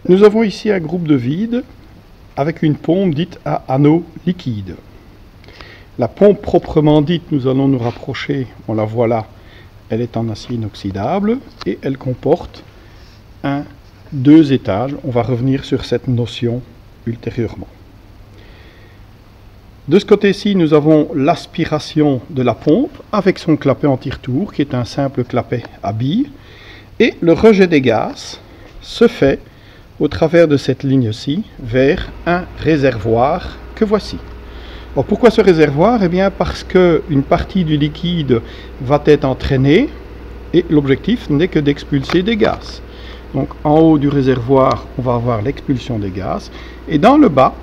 Nous avons ici un groupe de vide avec une pompe dite à anneau liquide. La pompe proprement dite, nous allons nous rapprocher, on la voit là, elle est en acier inoxydable et elle comporte deux étages. On va revenir sur cette notion ultérieurement. De ce côté-ci, nous avons l'aspiration de la pompe avec son clapet anti-retour qui est un simple clapet à billes. Et le rejet des gaz se fait au travers de cette ligne-ci vers un réservoir que voici. Alors pourquoi ce réservoir? Eh bien parce qu'une partie du liquide va être entraînée et l'objectif n'est que d'expulser des gaz. Donc en haut du réservoir, on va avoir l'expulsion des gaz et dans le bas,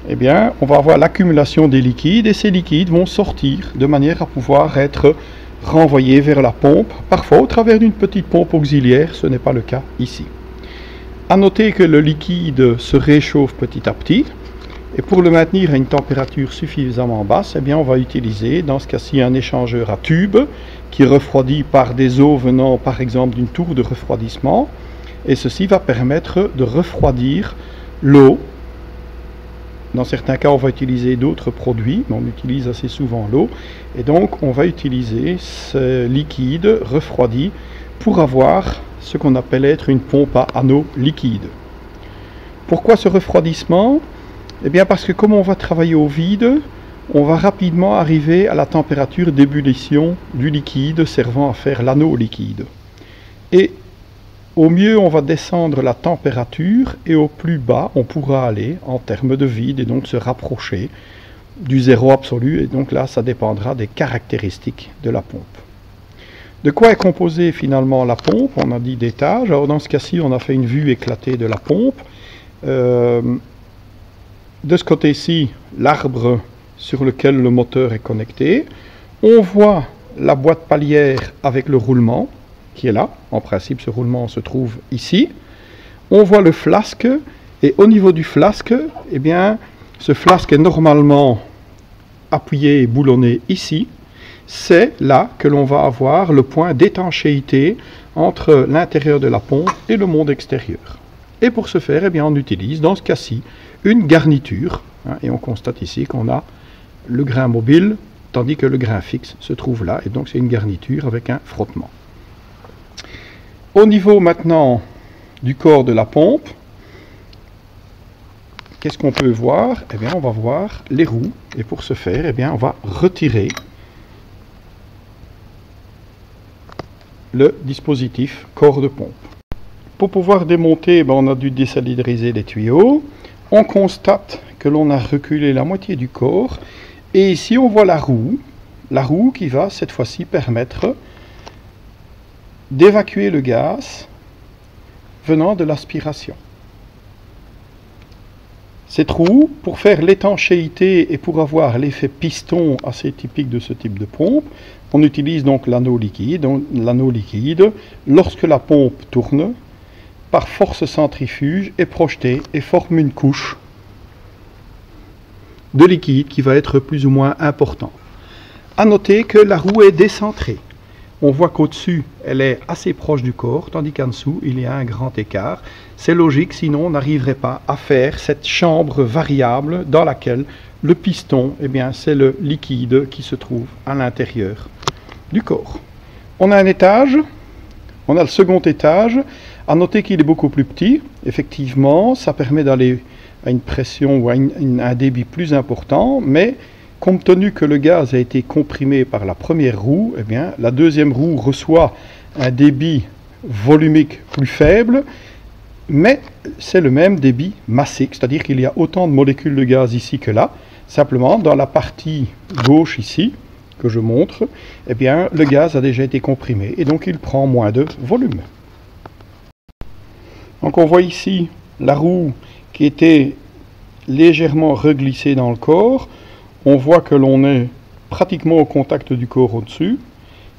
eh bien, on va avoir l'accumulation des liquides et ces liquides vont sortir de manière à pouvoir être renvoyés vers la pompe, parfois au travers d'une petite pompe auxiliaire, ce n'est pas le cas ici. À noter que le liquide se réchauffe petit à petit et pour le maintenir à une température suffisamment basse, eh bien, on va utiliser dans ce cas-ci un échangeur à tube qui refroidit par des eaux venant par exemple d'une tour de refroidissement et ceci va permettre de refroidir l'eau. Dans certains cas, on va utiliser d'autres produits, mais on utilise assez souvent l'eau. Et donc, on va utiliser ce liquide refroidi pour avoir ce qu'on appelle être une pompe à anneau liquide. Pourquoi ce refroidissement? Eh bien, parce que comme on va travailler au vide, on va rapidement arriver à la température d'ébullition du liquide servant à faire l'anneau liquide. Et au mieux, on va descendre la température et au plus bas, on pourra aller en termes de vide et donc se rapprocher du zéro absolu. Et donc là, ça dépendra des caractéristiques de la pompe. De quoi est composée finalement la pompe? On a dit d'étages. Alors dans ce cas-ci, on a fait une vue éclatée de la pompe. De ce côté-ci, l'arbre sur lequel le moteur est connecté. On voit la boîte palière avec le roulement qui est là. En principe, ce roulement se trouve ici. On voit le flasque et au niveau du flasque, eh bien, ce flasque est normalement appuyé et boulonné ici. C'est là que l'on va avoir le point d'étanchéité entre l'intérieur de la pompe et le monde extérieur. Et pour ce faire, eh bien, on utilise dans ce cas-ci une garniture. Et on constate ici qu'on a le grain mobile, tandis que le grain fixe se trouve là. Et donc c'est une garniture avec un frottement. Au niveau maintenant du corps de la pompe, qu'est-ce qu'on peut voir? Eh bien, on va voir les roues. Et pour ce faire, eh bien, on va retirer le dispositif corps de pompe. Pour pouvoir démonter, on a dû désalidriser les tuyaux. On constate que l'on a reculé la moitié du corps. Et ici, on voit la roue qui va cette fois-ci permettre d'évacuer le gaz venant de l'aspiration. Cette roue, pour faire l'étanchéité et pour avoir l'effet piston assez typique de ce type de pompe, on utilise donc l'anneau liquide. L'anneau liquide, lorsque la pompe tourne, par force centrifuge, est projeté et forme une couche de liquide qui va être plus ou moins important. À noter que la roue est décentrée. On voit qu'au-dessus, elle est assez proche du corps, tandis qu'en dessous, il y a un grand écart. C'est logique, sinon on n'arriverait pas à faire cette chambre variable dans laquelle le piston, eh bien, c'est le liquide qui se trouve à l'intérieur du corps. On a un étage, on a le second étage. À noter qu'il est beaucoup plus petit. Effectivement, ça permet d'aller à une pression ou à un débit plus important, mais compte tenu que le gaz a été comprimé par la première roue, eh bien, la deuxième roue reçoit un débit volumique plus faible, mais c'est le même débit massique, c'est-à-dire qu'il y a autant de molécules de gaz ici que là. Simplement, dans la partie gauche ici, que je montre, eh bien, le gaz a déjà été comprimé et donc il prend moins de volume. Donc on voit ici la roue qui était légèrement reglissée dans le corps. On voit que l'on est pratiquement au contact du corps au-dessus,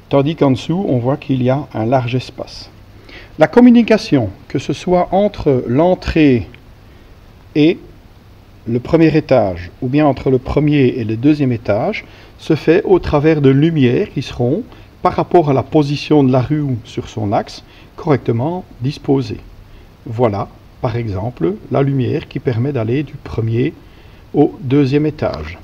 tandis qu'en dessous, on voit qu'il y a un large espace. La communication, que ce soit entre l'entrée et le premier étage, ou bien entre le premier et le deuxième étage, se fait au travers de lumières qui seront, par rapport à la position de la roue sur son axe, correctement disposées. voilà, par exemple, la lumière qui permet d'aller du premier au deuxième étage.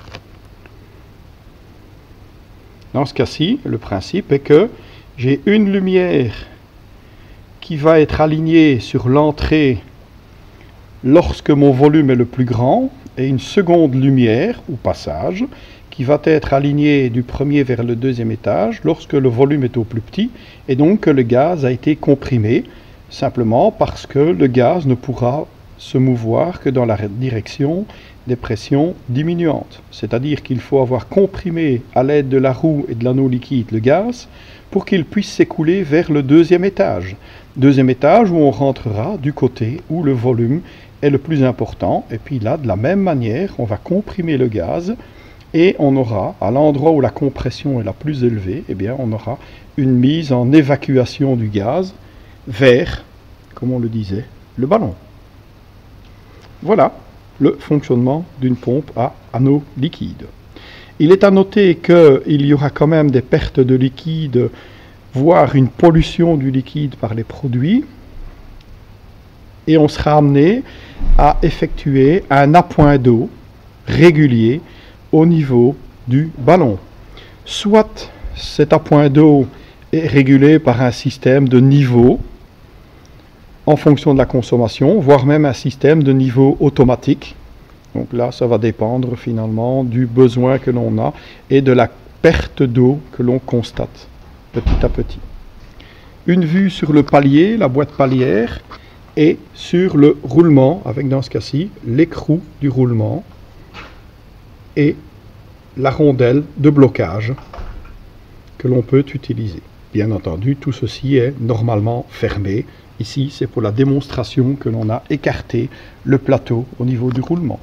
Dans ce cas-ci, le principe est que j'ai une lumière qui va être alignée sur l'entrée lorsque mon volume est le plus grand, et une seconde lumière, ou passage, qui va être alignée du premier vers le deuxième étage lorsque le volume est au plus petit, et donc que le gaz a été comprimé, simplement parce que le gaz ne pourra se mouvoir que dans la direction des pressions diminuantes. C'est-à-dire qu'il faut avoir comprimé à l'aide de la roue et de l'anneau liquide le gaz pour qu'il puisse s'écouler vers le deuxième étage. Deuxième étage où on rentrera du côté où le volume est le plus important. Et puis là, de la même manière, on va comprimer le gaz et on aura, à l'endroit où la compression est la plus élevée, eh bien, on aura une mise en évacuation du gaz vers, comme on le disait, le ballon. Voilà le fonctionnement d'une pompe à anneau liquide. Il est à noter qu'il y aura quand même des pertes de liquide, voire une pollution du liquide par les produits, et on sera amené à effectuer un appoint d'eau régulier au niveau du ballon. Soit cet appoint d'eau est régulé par un système de niveau en fonction de la consommation, voire même un système de niveau automatique. Donc là, ça va dépendre finalement du besoin que l'on a et de la perte d'eau que l'on constate petit à petit. Une vue sur le palier, la boîte palière, et sur le roulement, avec dans ce cas-ci l'écrou du roulement et la rondelle de blocage que l'on peut utiliser. Bien entendu, tout ceci est normalement fermé. Ici, c'est pour la démonstration que l'on a écarté le plateau au niveau du roulement.